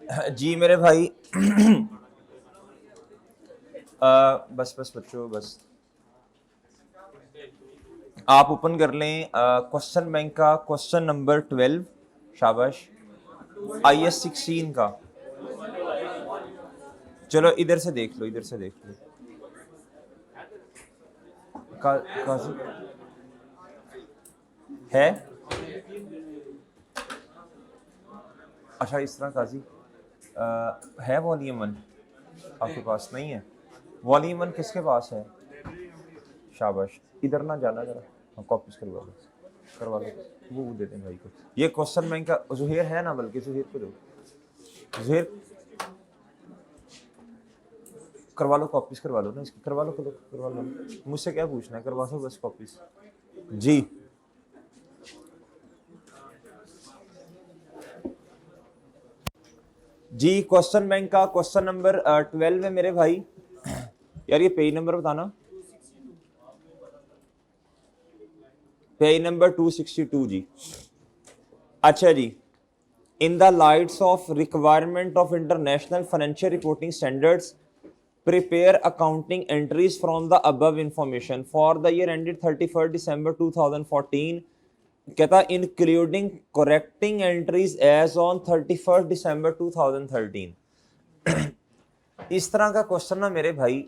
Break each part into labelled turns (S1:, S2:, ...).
S1: जी मेरे भाई। बस बस बच्चों बस आप ओपन कर लें क्वेश्चन बैंक का क्वेश्चन नंबर 12। शाबाश। IS 16 का। चलो इधर से देख लो, इधर से देख लो। काजी है। अच्छा इस तरह काजी है वॉल्यूम 1 आपके पास नहीं है? वॉल्यूम 1 किसके पास है? शाबाश। इधर ना जाना जरा, हम कॉपीज करवा लो वो देते हैं भाई को। ये क्वेश्चन बैंक का जुहेर है ना, बल्कि जुहेर को दो। जुहेर करवा लो, कॉपीज करवा लो ना इसकी, करवा लो करवा लो। मुझसे क्या पूछना है, करवा दो बस कॉपीज। जी जी क्वेश्चन बैंक का क्वेश्चन नंबर 12 है मेरे भाई। यार ये पेज नंबर बताना। पेज नंबर 262 जी। अच्छा जी। In the lights of requirement of international financial reporting standards prepare accounting entries from the above information for the year ended 31st December 2014। कहता including correcting entries as on 31st December 2013। इस तरह का question ना मेरे भाई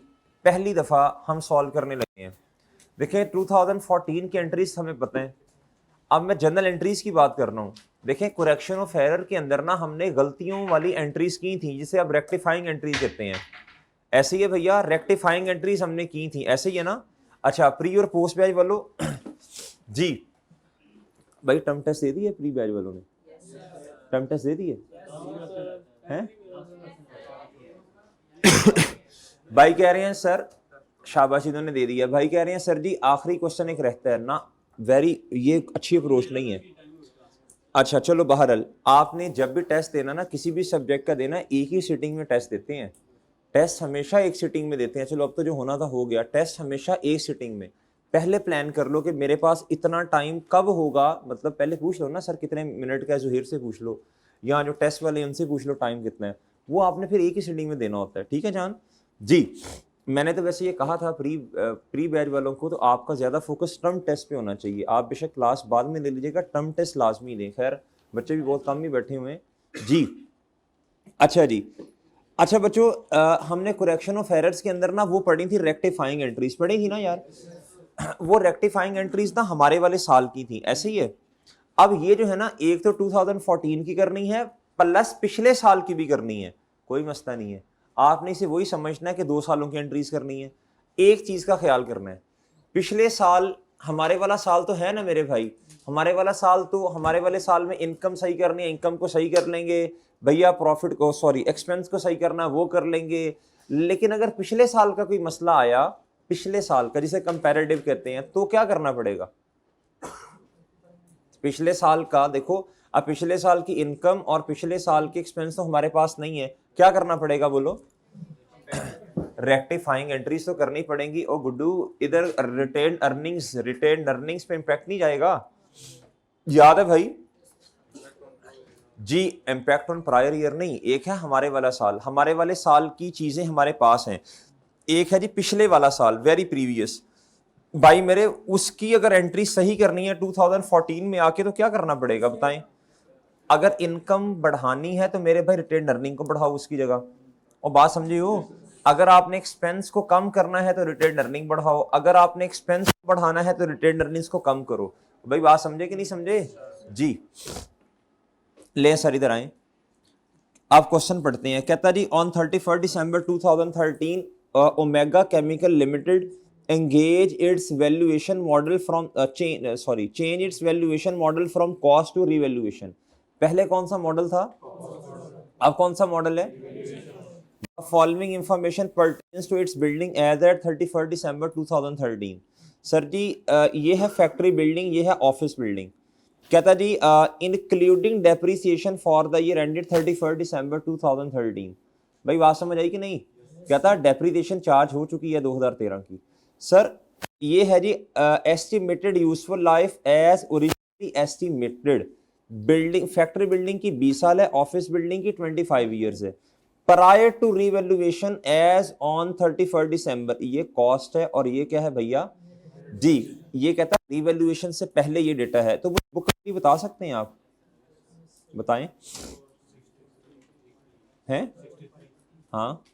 S1: पहली दफा हम सॉल्व करने लगे हैं। देखिए 2014 की एंट्रीज हमें पता है। अब मैं जनरल एंट्रीज की बात कर रहा हूँ। देखें करेक्शन ऑफ एरर के अंदर ना हमने गलतियों वाली एंट्रीज की थी, जिसे अब रेक्टिफाइंग एंट्रीज कहते हैं। ऐसे ही है भैया, रेक्टिफाइंग एंट्रीज हमने की थी, ऐसे ही है ना। अच्छा प्री और पोस्ट बैच वालों जी भाई टर्म टेस्ट दे दिए प्री बैच वालों ने? टर्म टेस्ट दे दिए हैं? भाई कह रहे हैं सर, शाबाश इन्होंने दे दिया। भाई कह रहे हैं सर जी आखिरी क्वेश्चन एक रहता है ना, वेरी ये अच्छी अप्रोच नहीं है। अच्छा चलो बहरहाल, आपने जब भी टेस्ट देना ना किसी भी सब्जेक्ट का देना, एक ही सिटिंग में टेस्ट देते हैं। टेस्ट हमेशा एक सिटिंग में देते हैं। चलो अब तो जो होना था हो गया। टेस्ट हमेशा एक सिटिंग में। पहले प्लान कर लो कि मेरे पास इतना टाइम कब होगा, मतलब पहले पूछ लो ना सर कितने मिनट का है, जुहेर से पूछ लो या जो टेस्ट वाले उनसे पूछ लो टाइम कितना है। वो आपने फिर एक ही सिटिंग में देना होता है। ठीक है जान जी। मैंने तो वैसे ये कहा था प्री बैच वालों को, तो आपका ज्यादा फोकस टर्म टेस्ट पे होना चाहिए। आप बेशक क्लास बाद में ले लीजिएगा, टर्म टेस्ट लाजमी दें। खैर बच्चे भी बहुत कम ही बैठे हुए हैं जी। अच्छा जी। अच्छा बच्चों हमने करेक्शन ऑफ एरर्स के अंदर ना वो पढ़ी थी, रेक्टिफाइंग एंट्रीज पढ़ी थी ना यार। वो रेक्टिफाइंग एंट्रीज ना हमारे वाले साल की थी, ऐसे ही है। अब ये जो है ना, एक तो 2014 की करनी है प्लस पिछले साल की भी करनी है, कोई मसला नहीं है। आपने इसे वही समझना है कि 2 सालों की एंट्रीज करनी है। एक चीज का ख्याल करना है, पिछले साल हमारे वाला साल तो है ना मेरे भाई। हमारे वाला साल तो हमारे वाले साल में इनकम सही करनी है, इनकम को सही कर लेंगे भैया, प्रॉफिट को सॉरी एक्सपेंस को सही करना वो कर लेंगे। लेकिन अगर पिछले साल का कोई मसला आया, पिछले साल का जिसे कंपैरेटिव कहते हैं, तो क्या करना पड़ेगा? पिछले साल का देखो, अब पिछले साल की इनकम और पिछले साल के एक्सपेंस तो हमारे पास नहीं है, क्या करना पड़ेगा बोलो? रेक्टिफाइंग एंट्रीज तो करनी पड़ेंगी। और गुड्डू इधर रिटेन अर्निंग्स पे इंपैक्ट नहीं जाएगा, याद है भाई जी। इंपैक्ट ऑन प्रायर ईयर नहीं, एक है हमारे वाला साल। हमारे वाले साल की चीजें हमारे पास हैं, एक है जी पिछले वाला साल, वेरी प्रीवियस। भाई मेरे उसकी अगर एंट्री सही करनी है 2014 में आके, तो क्या करना पड़ेगा बताएं? अगर इनकम बढ़ानी है तो मेरे भाई रिटेन अर्निंग को बढ़ाओ उसकी जगह। और बात समझे हो, अगर आपने एक्सपेंस को कम करना है तो रिटेन अर्निंग बढ़ाओ, अगर आपने एक्सपेंस को बढ़ाना है तो रिटेन अर्निंग्स को कम करो। भाई बात समझे कि नहीं समझे जी? ले सर इधर आए, आप क्वेश्चन पढ़ते हैं। कहता जी on 31st December 2013 Omega chemical limited engage its valuation model from change its valuation model from cost to revaluation। पहले कौन सा मॉडल था, अब कौन सा मॉडल है? Following information pertains to its building as at 31st December 2013। Sir जी ये है फैक्ट्री बिल्डिंग, ये है ऑफिस बिल्डिंग। कहता जी including depreciation for the year ended 31st December 2013। भाई बात समझ आई कि नहीं? कहता डेप्रिसिएशन चार्ज हो चुकी है 2013 की। सर ये है जी estimated useful life as originally estimated. Building, factory building की 20 साल है, ऑफिस बिल्डिंग की 25 ईयर्स है। Prior to revaluation as on 31 December, ये कॉस्ट है और ये क्या है भैया जी, ये कहता है रीवैल्यूएशन से पहले ये डेटा है। तो वो बुक बता सकते हैं आप, बताएं हैं? हाँ,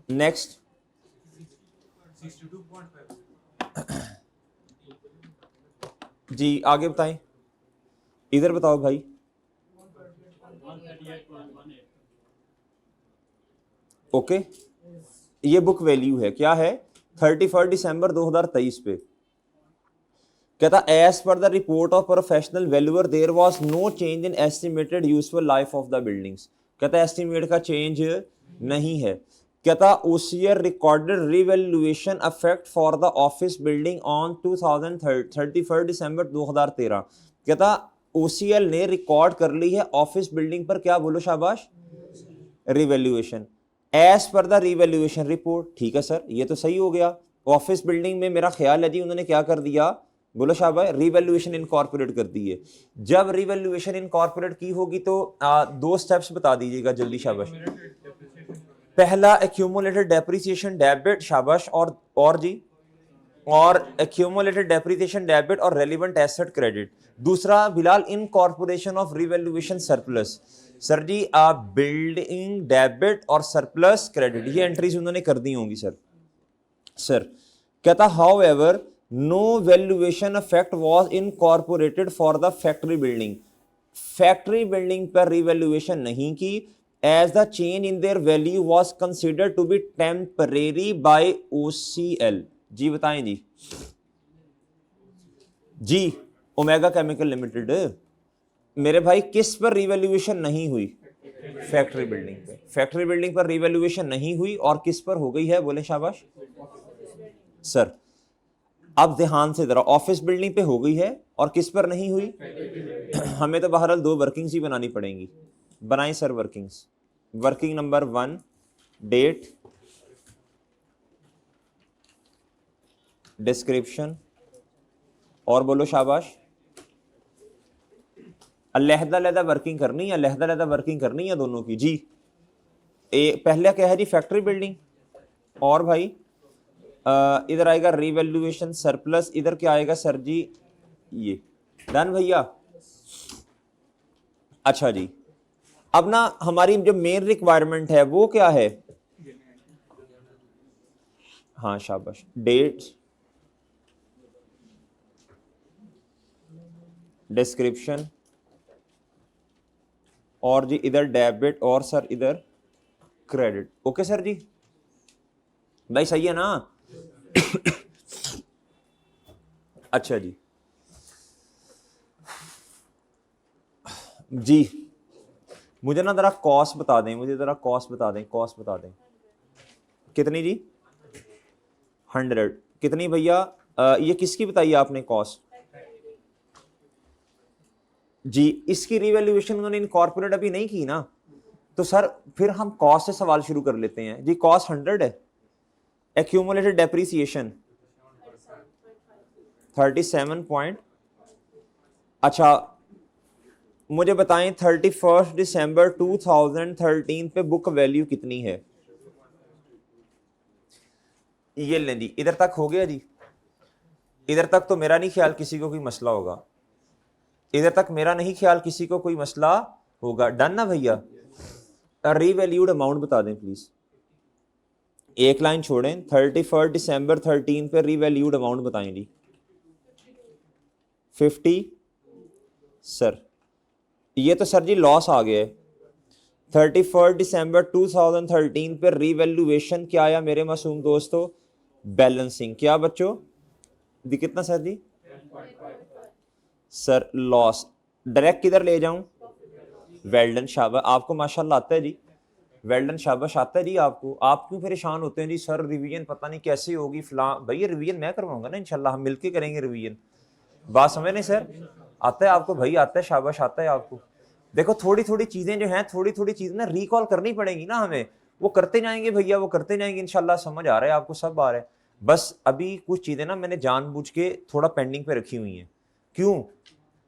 S1: नेक्स्ट जी, आगे बताएं, इधर बताओ भाई। ओके, ये बुक वैल्यू है, क्या है 31 दिसंबर 2023 पे। कहता as per the report of professional valuer there was no change in estimated useful life of the buildings. कहता एस्टिमेट का चेंज नहीं है। कहता OCR recorded revaluation affect for the office building on 31 December 2013। कहता ओसीएल ने record कर ली है office building पर, क्या बोलो शाबाश, revaluation as per the revaluation report. ठीक है सर, ये तो सही हो गया। ऑफिस बिल्डिंग में मेरा ख्याल है जी उन्होंने क्या कर दिया, बोलो शाबाश, रिवैल्यूएशन इनकॉर्पोरेट कर दी है। जब रिवैल्यूएशन इनकॉर्पोरेट की होगी तो दो स्टेप्स बता दीजिएगा जल्दी शाबाश। पहला एक्यूमुलेटेड डेप्रिसिएशन डेबिट, शाबाश, और जी, और एक्यूमुलेटेड डेप्रिसिएशन डेबिट और रेलिवेंट एसेट क्रेडिट। दूसरा बिलाल incorporation of revaluation surplus. Sir जी आप बिल्डिंग डेबिट और सरप्लस क्रेडिट, ये एंट्रीज उन्होंने कर दी होंगी सर। सर कहता however no valuation effect was incorporated for the factory building. Factory building पर रिवैल्यूएशन नहीं की, as the change in their value was considered to be temporary by OCL. जी बताएं जी। जी ओमेगा केमिकल लिमिटेड, मेरे भाई किस पर रिवैल्यूएशन नहीं हुई, फैक्ट्री बिल्डिंग पे। फैक्ट्री बिल्डिंग पर रिवैल्यूएशन नहीं हुई और किस पर हो गई है, बोले शाबाश सर। अब ध्यान से जरा, ऑफिस बिल्डिंग पे हो गई है और किस पर नहीं हुई। हमें तो बहरहाल दो वर्किंग्स ही बनानी पड़ेंगी, बनाएं sir workings. Working number 1 date, description और बोलो शाबाश, अलहदा वर्किंग करनी है, अलहदा वर्किंग करनी है दोनों की जी। पहले क्या है जी, फैक्ट्री बिल्डिंग, और भाई इधर आएगा रिवैल्यूएशन सरप्लस, इधर क्या आएगा सर जी, ये डन भैया। अच्छा जी, अब ना हमारी जो मेन रिक्वायरमेंट है वो क्या है, हाँ शाबाश, डेट, डिस्क्रिप्शन और जी इधर डेबिट और सर इधर क्रेडिट। ओके सर जी, भाई सही है ना। अच्छा जी जी, मुझे ना जरा कॉस्ट बता दें, मुझे जरा कॉस्ट बता दें, कॉस्ट बता दें कितनी जी, 100 कितनी भैया, ये किसकी बताई आपने कॉस्ट जी, इसकी रिवैल्यूएशन उन्होंने इनकॉर्पोरेट अभी नहीं की ना, तो सर फिर हम कॉस्ट से सवाल शुरू कर लेते हैं जी। कॉस्ट 100 है, एक्यूमुलेटेड डेप्रिसिएशन 37 पॉइंट, अच्छा मुझे बताएं 31 दिसंबर 2013 पे बुक वैल्यू कितनी है। ये लें जी, इधर तक हो गया जी, इधर तक तो मेरा नहीं ख्याल किसी को कोई मसला होगा, इधर तक मेरा नहीं ख्याल किसी को कोई मसला होगा, डन ना भैया। रीवैल्यूड अमाउंट बता दें प्लीज, एक लाइन छोड़ें, 31 दिसंबर 13 पे रीवैल्यूड अमाउंट बताएं जी। 50 सर, ये तो सर जी लॉस आ गया है। 31 दिसंबर 2013 पे रीवैल्यूएशन क्या आया मेरे मासूम दोस्तों, बैलेंसिंग, क्या बच्चों दी कितना सर जी, सर लॉस, डायरेक्ट किधर ले जाऊं, वेल्डन शाबाश, आपको माशाल्लाह आता है जी, वेल्डन शाबाश आता है जी आपको। आप क्यों परेशान होते हैं जी, सर रिवीजन पता नहीं कैसे होगी फलां, भैया रिवीजन मैं करवाऊंगा ना इंशाल्लाह, हम मिलके करेंगे रिवीजन, बात समझ नहीं सर, आता है आपको भाई, आता है शाबाश, आता है आपको। देखो थोड़ी थोड़ी चीजें जो हैं, थोड़ी थोड़ी चीजें ना रिकॉल करनी पड़ेंगी ना हमें, वो करते जाएंगे भैया, वो करते जाएंगे इंशाल्लाह, समझ आ रहा है आपको, सब आ रहा है। बस अभी कुछ चीज़ें ना मैंने जानबूझ के थोड़ा पेंडिंग पे रखी हुई हैं। क्यों?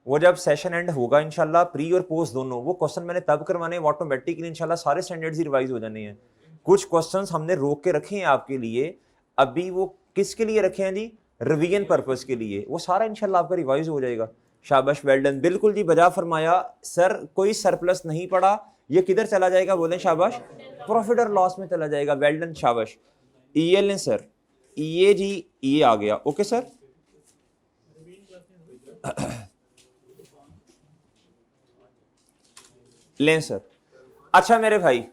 S1: वो जब सेशन एंड होगा इंशाल्लाह, प्री और पोस्ट दोनों, वो क्वेश्चन मैंने तब करवाने, ऑटोमेटिकली इंशाल्लाह सारे स्टैंडर्ड्स ही रिवाइज हो जाने हैं। कुछ क्वेश्चंस हमने रोक के रखे हैं आपके लिए, अभी वो किसके लिए रखे हैं जी? रिवीजन पर्पस के लिए। वो सारा इंशाल्लाह आपका रिवाइज हो जाएगा। शाबाश, वेल डन, बिल्कुल जी, बजा फरमाया सर। कोई सरप्लस नहीं पड़ा, ये किधर चला जाएगा? बोलें शाबाश, प्रॉफिट और लॉस में चला जाएगा। वेल डन, शाबाश। ये लें सर, ये जी, ये आ गया। ओके सर, लें सर। अच्छा मेरे भाई,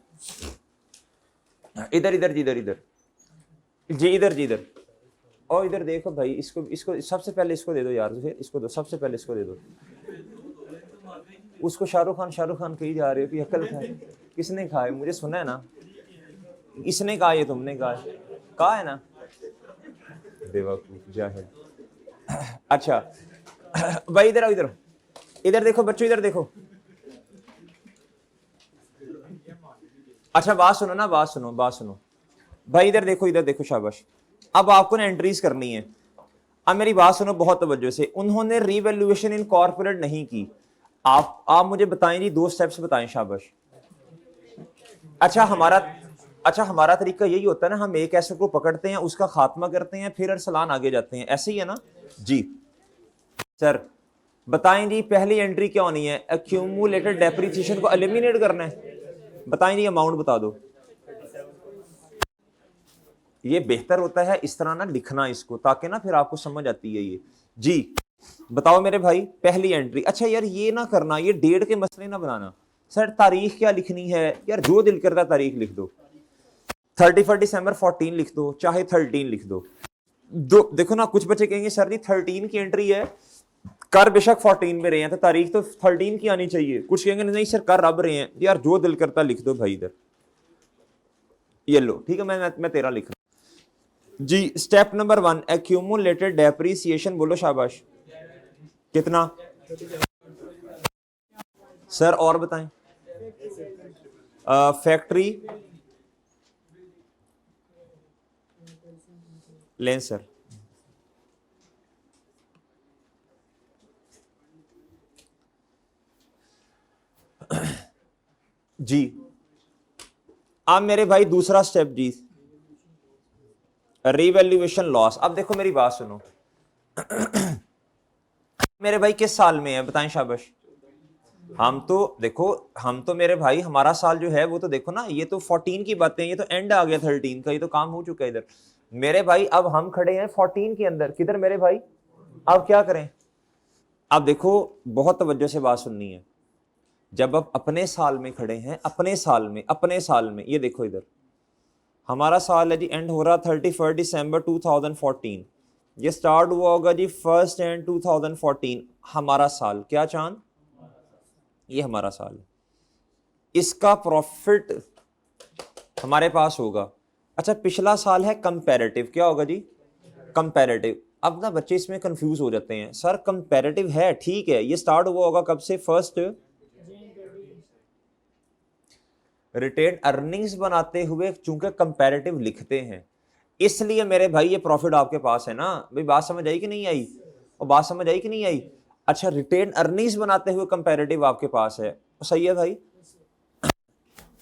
S1: इधर इधर जी, इधर इधर जी, इधर जी, इधर। और इधर देखो भाई, इसको इसको सबसे पहले इसको दे दो यार, फिर इसको दो, सबसे पहले इसको दे दो। उसको शाहरुख खान कही जा रहे हो कि अकल खाए। किसने कहा है? मुझे सुना है ना, इसने कहा, ये तुमने कहा है ना, बेवकूफ जाहिल। अच्छा भाई, इधर आओ, इधर इधर देखो बच्चों, इधर देखो। अच्छा बात सुनो ना, बात सुनो भाई, इधर देखो, इधर देखो, शाबाश। अब आपको ना एंट्रीज करनी है। अब मेरी बात सुनो बहुत तवज्जो से। उन्होंने रीवैल्यूएशन इनकॉर्पोरेट नहीं की। आप मुझे बताएं जी, 2 स्टेप्स बताएं, शाबाश। अच्छा हमारा तरीका यही होता है ना, हम एक एसेट को पकड़ते हैं, उसका खात्मा करते हैं, फिर अरसलान आगे जाते हैं, ऐसे ही है ना जी। सर बताएं जी, पहली एंट्री क्या होनी है? एक्यूमुलेटेड डेप्रिसिएशन को एलिमिनेट करना है। बताएं जी, अमाउंट बता दो। ये बेहतर होता है इस तरह ना लिखना इसको, ताकि ना फिर आपको समझ आती है ये जी। बताओ मेरे भाई, पहली एंट्री। अच्छा यार, ये ना करना, ये डेट के मसले ना बनाना। सर तारीख क्या लिखनी है यार? जो दिल करता तारीख लिख दो, 31 दिसंबर 14 लिख दो, चाहे 13 लिख दो। देखो ना, कुछ बच्चे कहेंगे सर जी 13 की एंट्री है, कर बेशक 14 में रहे हैं, तो तारीख तो 13 की आनी चाहिए। कुछ कहेंगे नहीं सर कर रब रहे हैं। यार जो दिल करता लिख दो भाई। इधर ये लो, ठीक है, मैं तेरा लिख रहा हूं जी। Step number 1, accumulated depreciation. बोलो शाबाश। कितना सर? और बताएं। फैक्ट्री लें सर। जी अब मेरे भाई दूसरा स्टेप जी, रिवैल्यूएशन लॉस। अब देखो मेरी बात सुनो मेरे भाई किस साल में है बताएं, शाबाश। हम तो मेरे भाई, हमारा साल जो है वो तो देखो ना, ये तो 14 की बातें, ये तो एंड आ गया 13 का, ये तो काम हो चुका है इधर मेरे भाई। अब हम खड़े हैं 14 के अंदर, किधर मेरे भाई? अब क्या करें? अब देखो बहुत तवज्जो से बात सुननी है। जब आप अपने साल में खड़े हैं, अपने साल में ये देखो इधर, हमारा साल है जी, एंड हो रहा 31 दिसंबर 2014। ये स्टार्ट हुआ होगा जी 1 एंड 2014। हमारा साल क्या चांद? ये हमारा साल है, इसका प्रॉफिट हमारे पास होगा। अच्छा पिछला साल है कंपैरेटिव, क्या होगा जी? कंपैरेटिव। अब ना बच्चे इसमें कंफ्यूज हो जाते हैं, सर कंपैरेटिव है ठीक है, ये स्टार्ट हुआ होगा कब से? 1 रिटेन अर्निंग्स बनाते हुए चूंकि कंपैरेटिव लिखते हैं, इसलिए मेरे भाई ये प्रॉफिट आपके पास है ना भाई। बात समझ आई कि नहीं आई? और बात समझ आई कि नहीं आई? अच्छा रिटेन अर्निंग्स बनाते हुए कंपैरेटिव आपके पास है, सही है भाई।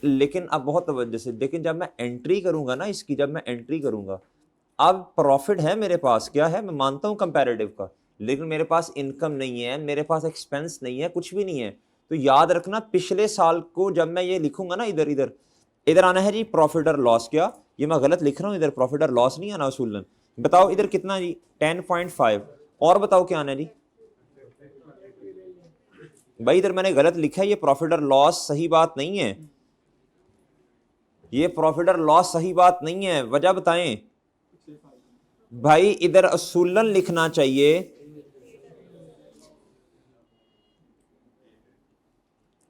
S1: लेकिन अब बहुत तवज्जो से, लेकिन जब मैं एंट्री करूंगा ना इसकी, जब मैं एंट्री करूंगा, अब प्रॉफिट है मेरे पास, क्या है? मैं मानता हूं कंपैरेटिव का, लेकिन मेरे पास इनकम नहीं है, मेरे पास एक्सपेंस नहीं है, कुछ भी नहीं है। तो याद रखना पिछले साल को जब मैं ये लिखूंगा ना, इधर इधर इधर आना है जी प्रॉफिट और लॉस। क्या ये मैं गलत लिख रहा हूं? इधर प्रॉफिट और लॉस नहीं आना उसूलन। बताओ इधर कितना जी? 10.5। और बताओ क्या आना है जी? भाई इधर मैंने गलत लिखा है, ये प्रॉफिट और लॉस सही बात नहीं है, ये प्रॉफिट और लॉस सही बात नहीं है। वजह बताएं भाई, इधर असूलन लिखना चाहिए।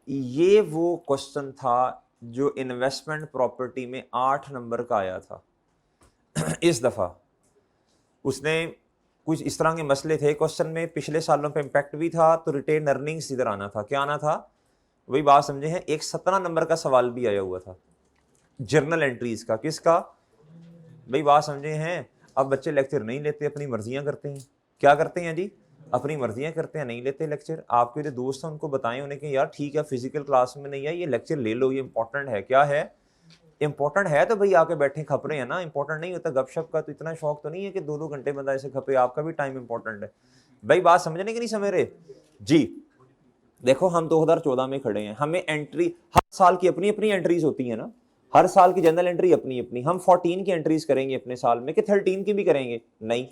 S1: ये वो क्वेश्चन था जो इन्वेस्टमेंट प्रॉपर्टी में 8 नंबर का आया था इस दफा उसने कुछ इस तरह के मसले थे क्वेश्चन में, पिछले सालों पे इम्पैक्ट भी था, तो रिटेन अर्निंग्स इधर आना था। क्या आना था? वही बात समझे हैं। एक 17 नंबर का सवाल भी आया हुआ था जर्नल एंट्रीज का। किसका भाई? बात समझे हैं। अब बच्चे लेक्चर नहीं लेते, अपनी मर्जियां करते हैं। क्या करते हैं जी? अपनी मर्जियां करते हैं, नहीं लेते लेक्चर। आपके जो दोस्त हैं उनको बताएं उन्हें कि यार ठीक है फिजिकल क्लास में नहीं है, ये लेक्चर ले लो, ये इंपॉर्टेंट है। क्या है? इंपॉर्टेंट है तो भाई आके बैठे खप रहे हैं ना। इंपॉर्टेंट नहीं होता गपशप का तो इतना शौक तो नहीं है कि 2-2 घंटे बंदा ऐसे खपे। आपका भी टाइम इंपॉर्टेंट है भाई। बात समझने की नहीं समझ रहे जी? देखो हम 2014 में खड़े हैं, हमें एंट्री हर साल की अपनी अपनी एंट्रीज होती है ना, हर साल की जनरल एंट्री अपनी अपनी। हम 14 की एंट्रीज करेंगे अपने साल में कि 13 की भी करेंगे? नहीं,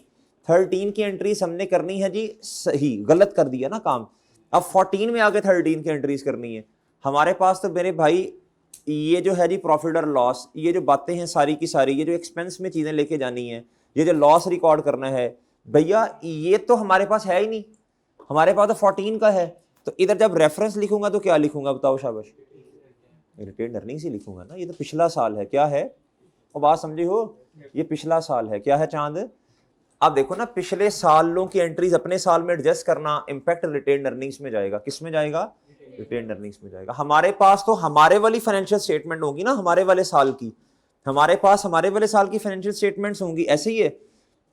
S1: 13 की एंट्रीज हमने करनी है जी। सही गलत कर दिया ना काम, अब 14 में आके 13 की एंट्रीज करनी है हमारे पास। तो मेरे भाई ये जो है जी प्रॉफिट और लॉस, ये जो बातें हैं सारी की सारी, ये जो एक्सपेंस में चीजें लेके जानी है, ये जो लॉस रिकॉर्ड करना है भैया, ये तो हमारे पास है ही नहीं। हमारे पास तो 14 का है। तो इधर जब रेफरेंस लिखूंगा तो क्या लिखूंगा बताओ शाबाश? रिटेन अर्निंग्स ही लिखूंगा ना। ये तो पिछला साल है। क्या है वो बात समझे हो? ये पिछला साल है। क्या है चांद? अब देखो ना, पिछले सालों की एंट्रीज अपने साल में एडजस्ट करना, इंपैक्ट रिटेन अर्निंग्स में जाएगा। किस में जाएगा? रिटेन अर्निंग्स में जाएगा। हमारे पास तो हमारे वाली फाइनेंशियल स्टेटमेंट होगी ना, हमारे वाले साल की। हमारे पास हमारे वाले साल की फाइनेंशियल स्टेटमेंट्स होंगी। ऐसे ही है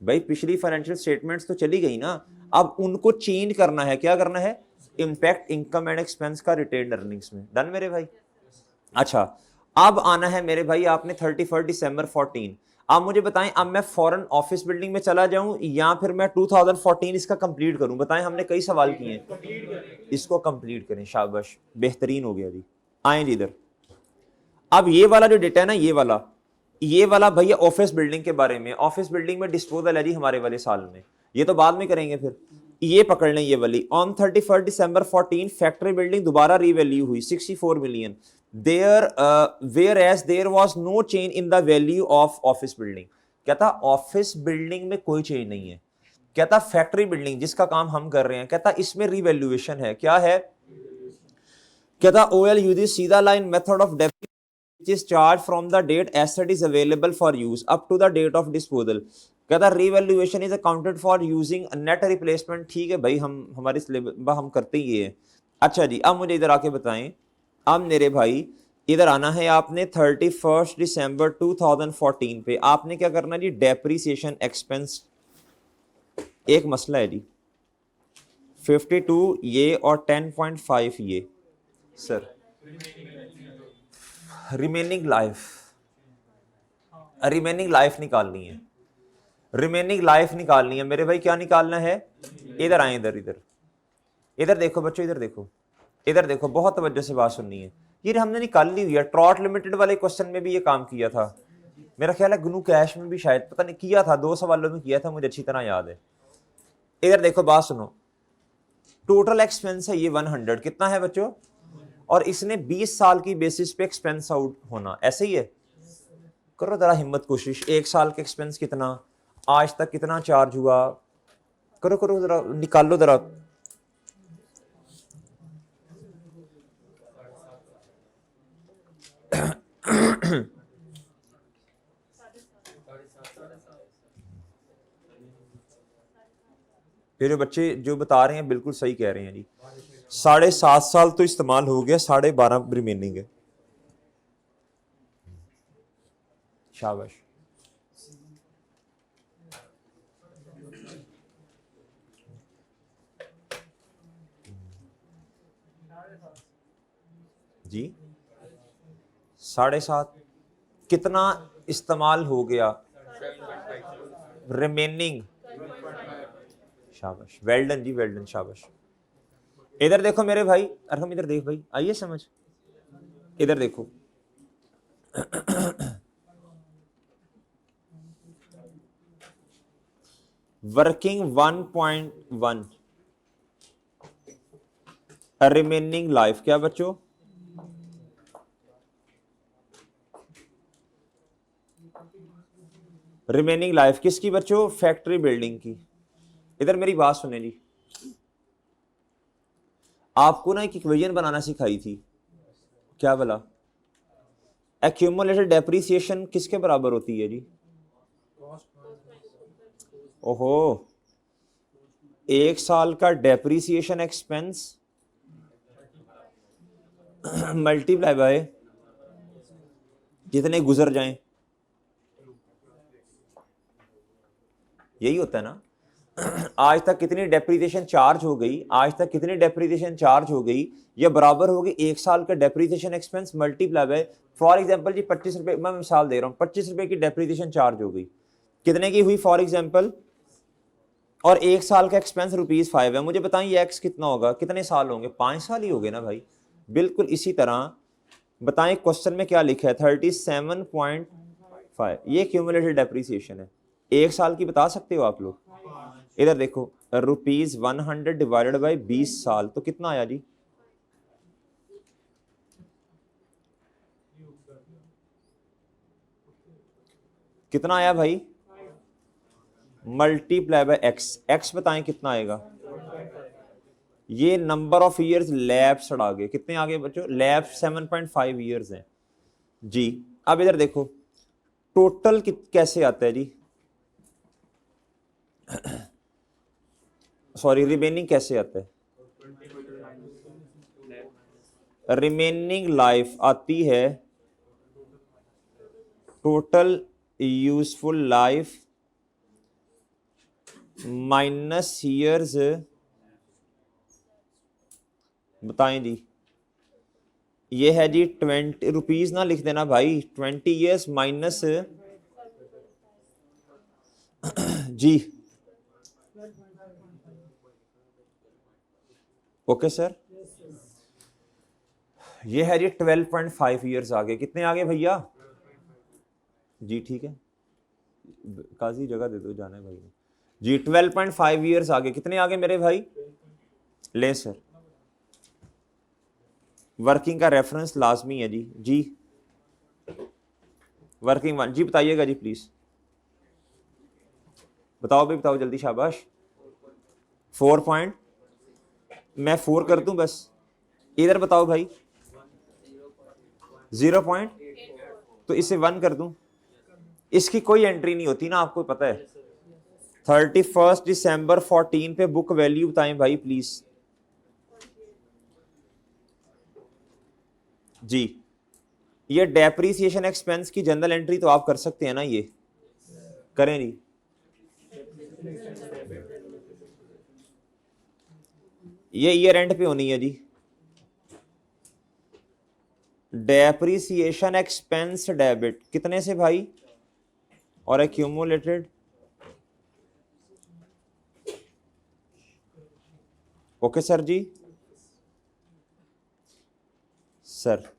S1: भाई, पिछली फाइनेंशियल स्टेटमेंट्स तो चली गई ना, अब उनको चेंज करना है। क्या करना है? इंपैक्ट इनकम एंड एक्सपेंस का रिटेन अर्निंग्स में। डन मेरे भाई? अच्छा, अब आना है मेरे भाई आपने 31 दिसंबर 14। अब मुझे बताएं, अब मैं फॉरेन ऑफिस बिल्डिंग में चला जाऊं या फिर मैं 2014 इसका कंप्लीट करूं? बताएं, हमने कई सवाल किए हैं। इसको कंप्लीट करें, शाबाश, बेहतरीन हो गया जी। आए जी इधर। अब ये वाला जो डेटा है ना, ये वाला भैया ऑफिस बिल्डिंग के बारे में। ऑफिस बिल्डिंग में डिस्पोजल है जी हमारे वाले साल में, ये तो बाद में करेंगे। फिर ये पकड़ लें, ये वाली ऑन 31 दिसंबर 14 फैक्ट्री बिल्डिंग दोबारा रीवैल्यू हुई 64 million there, where as there was no change in the value of office building. कहता ऑफिस बिल्डिंग में कोई चेंज नहीं है। कहता फैक्ट्री बिल्डिंग जिसका काम हम कर रहे हैं, कहता इसमें रीवैल्यूएशन है। क्या है? कहता OL uses सीधा line method of depth which is charged from the date asset is available for use up to the date of disposal। कहता revaluation is accounted for using net replacement। ठीक है भाई, हम हमारे सिलेबस हम करते ही ये है। अच्छा जी, अब मुझे इधर आके बताएं। अब मेरे भाई इधर आना है आपने 31 दिसंबर 2014 पे। आपने क्या करना जी? डेप्रीसिएशन एक्सपेंस एक मसला है जी। 52 ये और 10.5 ये सर। रिमेनिंग लाइफ निकालनी है। रिमेनिंग लाइफ निकालनी है मेरे भाई। क्या निकालना है? इधर आए, इधर इधर इधर देखो बच्चों, इधर देखो, इधर देखो, बहुत तवज्जो से बात सुननी है। ये हमने निकाल ली हुई है। ट्रॉट लिमिटेड वाले क्वेश्चन में भी ये काम किया था मेरा ख्याल है। ग्नू कैश में भी शायद, पता नहीं, किया था, 2 सवालों में किया था, मुझे अच्छी तरह याद है। इधर देखो, बात सुनो। टोटल एक्सपेंस है ये 100। कितना है बच्चों? और इसने 20 साल की बेसिस पे एक्सपेंस आउट होना। ऐसे ही है। करो जरा हिम्मत, कोशिश। 1 साल का एक्सपेंस कितना, आज तक कितना चार्ज हुआ, करो करो जरा, निकालो जरा। फिर बच्चे जो बता रहे हैं बिल्कुल सही कह रहे हैं जी। 7.5 साल तो इस्तेमाल हो गया, 12.5 रिमेनिंग है। शाबाश। जी 7.5 कितना इस्तेमाल हो गया? रिमेनिंग। शाबाश, वेल डन जी, वेल डन, शाबाश। इधर देखो मेरे भाई, अरहम इधर देख भाई, आइए समझ। इधर देखो, वर्किंग 1.1 रिमेनिंग लाइफ। क्या बच्चों? रिमेनिंग लाइफ किसकी बच्चों? फैक्ट्री बिल्डिंग की। इधर मेरी बात सुने जी, आपको ना एक इक्वेशन बनाना सिखाई थी। क्या बोला? एक्यूमुलेटेड डेप्रिसिएशन किसके बराबर होती है जी? ओहो, 1 साल का डेप्रिसिएशन एक्सपेंस मल्टीप्लाई बाय जितने गुजर जाएं। यही होता है ना। आज तक कितनी डेप्रिसिएशन चार्ज हो गई, आज तक कितनी डेप्रिसिएशन चार्ज हो गई, ये बराबर होगी 1 साल का depreciation expense multiply by, for example जी 25 रुपए, मैं मिसाल दे रहा हूँ, 25 रुपए की डेप्रिसिएशन चार्ज हो गई, कितने की हुई फॉर एग्जांपल, और 1 साल का एक्सपेंस ₹5 है। मुझे बताएं ये एक्स कितना होगा, कितने साल होंगे, 5 साल ही हो गए ना भाई। बिल्कुल इसी तरह बताएं क्वेश्चन में क्या लिखा है, 37.5, ये क्यूमुलेटेड डेप्रिसिएशन है, 1 साल की बता सकते हो आप लोग। इधर देखो, ₹100 डिवाइडेड बाई 20 साल, तो कितना आया जी, कितना आया भाई, मल्टीप्लाई बाय एक्स, एक्स बताएं कितना आएगा, ये नंबर ऑफ ईयर्स लैप्स आ गए, कितने आ गए बच्चों, लैप्स 7.5 ईयर्स हैं जी। अब इधर देखो टोटल कैसे आता है जी, सॉरी रिमेनिंग कैसे आता है, रिमेनिंग लाइफ आती है total useful life minus years, बताएं जी, ये है जी 20 रुपीज ना लिख देना भाई, 20 ईयर्स माइनस जी, ओके सर, ये है जी 12.5 ईयर्स आगे, कितने आगे भैया जी, ठीक है काजी जगह दे दो, जाना है भाई जी, 12.5 ईयर्स आगे, कितने आगे मेरे भाई, ले सर, वर्किंग का रेफरेंस लाजमी है जी, जी वर्किंग वन जी, बताइएगा जी प्लीज, बताओ भाई बताओ जल्दी, शाबाश, 4 पॉइंट, मैं 4 कर दूं बस, इधर बताओ भाई 0 पॉइंट, तो इसे 1 कर दूं, इसकी कोई एंट्री नहीं होती ना, आपको पता है। 31 दिसंबर 14 पे बुक वैल्यू बताएं भाई प्लीज जी, ये डेप्रीसिएशन एक्सपेंस की जनरल एंट्री तो आप कर सकते हैं ना, ये करें जी, ये ईयर एंड पे होनी है जी, डेप्रीसिएशन एक्सपेंस डेबिट कितने से भाई, और एक्यूमुलेटेड, ओके सर जी, सर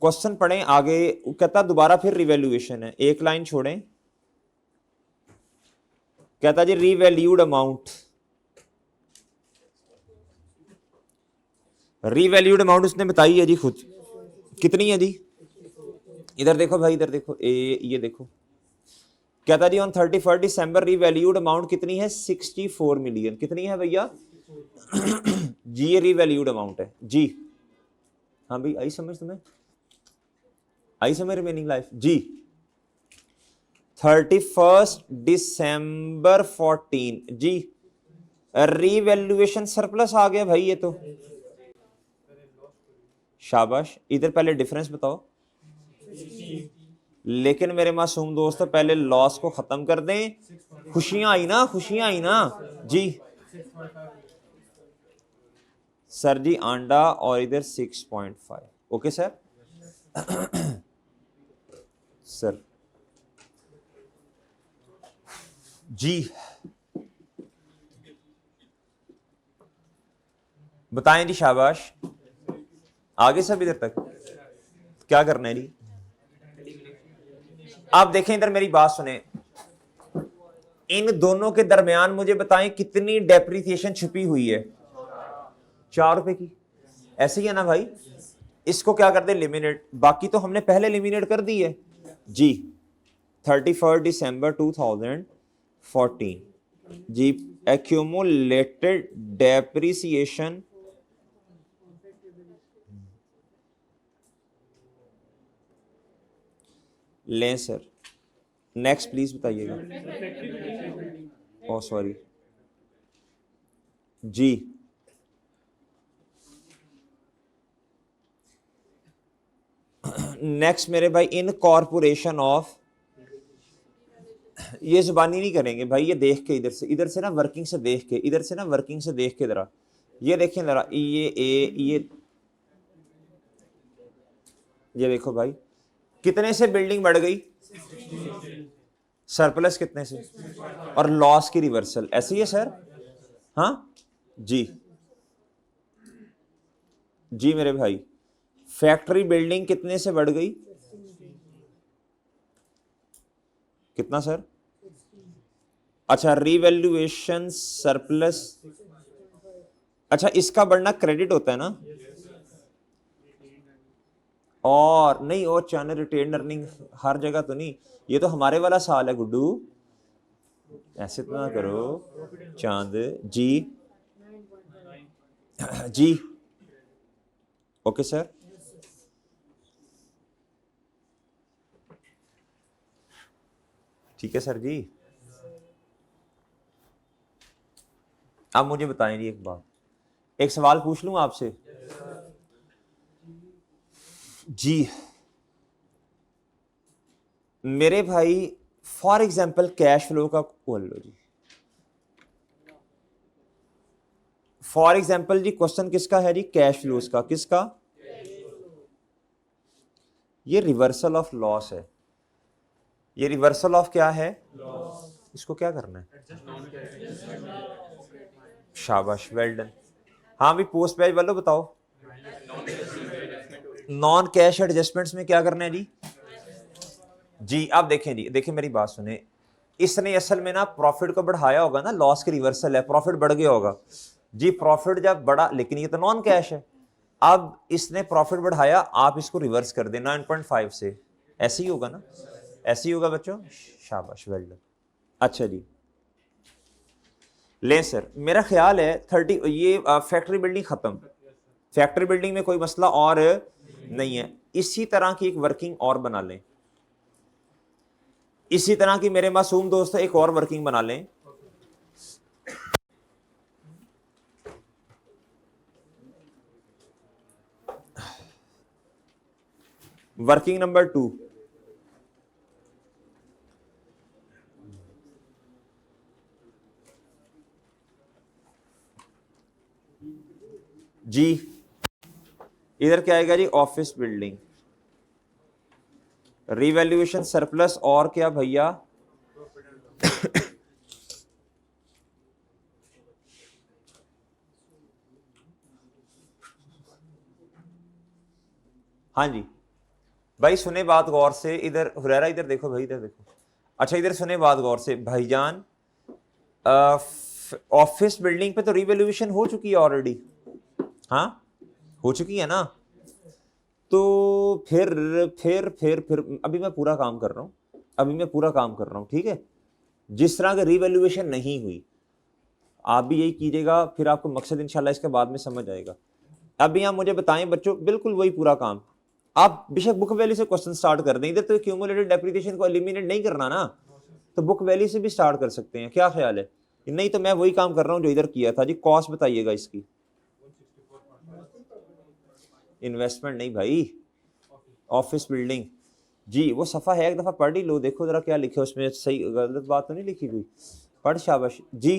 S1: क्वेश्चन पढ़ें आगे, कहता दोबारा फिर रिवैल्यूएशन है, एक लाइन छोड़ें, कहता जी रीवैल्यूड अमाउंट, रीवैल्यूड अमाउंट उसने बताई है जी खुद, कितनी है जी, इधर देखो भाई, इधर देखो ये देखो, कहता जी ऑन 31 दिसंबर रीवैल्यूड अमाउंट कितनी है, 64 मिलियन, कितनी है भैया जी, ये रीवैल्यूड अमाउंट है जी, हाँ भाई आई समझ तुम्हें, आई समझ रिमेनिंग लाइफ जी, 31 दिसंबर 14 जी, रीवैल्यूएशन सरप्लस आ गया भाई, ये तो शाबाश, इधर पहले डिफरेंस बताओ, लेकिन मेरे मासूम दोस्तों पहले लॉस को खत्म कर दें, खुशियां आई ना, खुशियां आई ना जी, सर जी आंडा, और इधर 6.5, ओके सर सर जी, बताएं जी, शाबाश, आगे सब इधर तक, क्या करना है जी, आप देखें इधर मेरी बात सुने, इन दोनों के दरमियान मुझे बताएं कितनी डेप्रिसिएशन छुपी हुई है, 4 रुपए की, ऐसे ही है ना भाई, इसको क्या कर दे लिमिनेट, बाकी तो हमने पहले लिमिनेट कर दी है जी, 31 दिसंबर 2014 जी, एक्यूमुलेटेड डेप्रिसिएशन लें सर, नेक्स्ट प्लीज बताइएगा, ओ सॉरी जी, नेक्स्ट मेरे भाई, इनकॉर्पोरेशन ऑफ, ये जुबानी नहीं करेंगे भाई, ये देख के इधर से ना वर्किंग से देख के, इधर से ना वर्किंग से देख के जरा ये देखें जरा, ये देखो भाई, कितने से बिल्डिंग बढ़ गई, सरप्लस कितने से, और लॉस की रिवर्सल, ऐसी है सर। हाँ जी, जी मेरे भाई, फैक्ट्री बिल्डिंग कितने से बढ़ गई, कितना सर, अच्छा रीवैल्यूएशन सरप्लस, अच्छा इसका बढ़ना क्रेडिट होता है ना, और नहीं, और चैनल रिटेन अर्निंग हर जगह तो नहीं, ये तो हमारे वाला साल है गुड्डू, ऐसे तो ना करो चांद जी। जी ओके सर, ठीक है सर जी। अब मुझे बताएं जी एक बात, एक सवाल पूछ लूं आपसे जी मेरे भाई, फॉर एग्जांपल कैश फ्लो का बोल लो जी, फॉर एग्जांपल जी क्वेश्चन किसका है जी, कैश फ्लोज का, किसका, ये रिवर्सल ऑफ लॉस है, ये रिवर्सल ऑफ क्या है, इसको क्या करना है, शाबाश वेल डन। हाँ भी पोस्ट पेज वालों बताओ, नॉन कैश एडजस्टमेंट्स में क्या करना है जी, जी आप देखें जी, देखें मेरी बात सुने, इसने असल में ना प्रॉफिट को बढ़ाया होगा ना, लॉस की रिवर्सल है, प्रॉफिट बढ़ गया होगा जी, प्रॉफिट जब बढ़ा, लेकिन ये तो नॉन कैश है, अब इसने प्रॉफिट बढ़ाया, आप इसको रिवर्स कर दें 9.5 से, ऐसे ही होगा ना, ऐसे ही होगा बच्चों, शाबाश वेल डन। अच्छा जी ले सर, मेरा ख्याल है 30, ये फैक्ट्री बिल्डिंग खत्म, फैक्ट्री बिल्डिंग में कोई मसला और नहीं है, इसी तरह की एक वर्किंग और बना लें, इसी तरह की मेरे मासूम दोस्त एक और वर्किंग बना लें, वर्किंग नंबर 2, जी इधर क्या आएगा जी, ऑफिस बिल्डिंग, रिवैल्यूएशन सरप्लस और क्या भैया, हाँ जी भाई सुने बात गौर से, इधर हुरैरा इधर देखो भाई, इधर देखो, अच्छा इधर सुने बात गौर से भाईजान, ऑफिस बिल्डिंग पे तो रिवैल्यूएशन हो चुकी है ऑलरेडी, हाँ हो चुकी है ना, तो फिर अभी मैं पूरा काम कर रहा हूं, अभी मैं पूरा काम कर रहा हूं, ठीक है, जिस तरह की रिवैल्यूएशन नहीं हुई आप भी यही कीजिएगा, फिर आपको मकसद इंशाल्लाह इसके बाद में समझ आएगा। अभी आप मुझे बताएं बच्चों, बिल्कुल वही पूरा काम, आप बेशक बुक वैल्यू से क्वेश्चन स्टार्ट कर दें, इधर तो क्यूमुलेटेड डेप्रिसिएशन को एलिमिनेट नहीं करना ना, तो बुक वैल्यू से भी स्टार्ट कर सकते हैं, क्या ख्याल है, नहीं तो मैं वही काम कर रहा हूं जो इधर किया था जी, कॉस्ट बताइएगा इसकी, इन्वेस्टमेंट नहीं भाई, ऑफिस बिल्डिंग जी, वो सफ़ा है, एक दफ़ा पढ़ ही लो, देखो जरा क्या लिखे उसमें, सही गलत बात तो नहीं लिखी कोई, पढ़ शाबाश जी,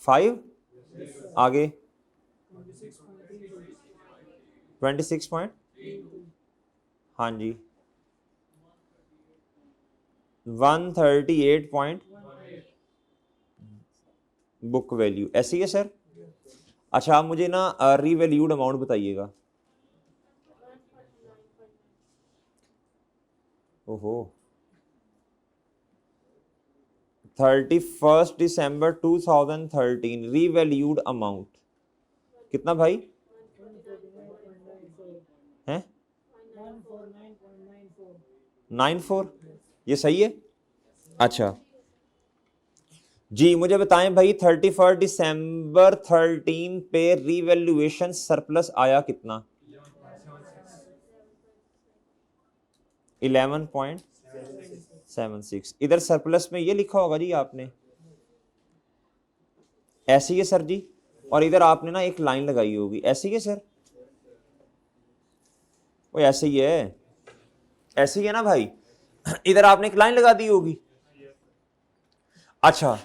S1: 5 आगे 26 पॉइंट, हाँ जी 138 पॉइंट बुक वैल्यू, ऐसी है सर। अच्छा आप मुझे ना रीवैल्यूड अमाउंट बताइएगा, ओहो 31 दिसंबर 2013 रीवैल्यूड अमाउंट कितना भाई है, 94, ये सही है। अच्छा जी मुझे बताएं भाई, 31 दिसंबर 13 पे रीवैल्यूएशन सरप्लस आया कितना, 11.76, इधर सरप्लस में ये लिखा होगा जी आपने, ऐसी है सर जी, और इधर आपने ना एक लाइन लगाई होगी, ऐसी है सर, वो ऐसे ही है, ऐसे ही है ना भाई। इधर आपने एक लाइन लगा दी होगी। अच्छा,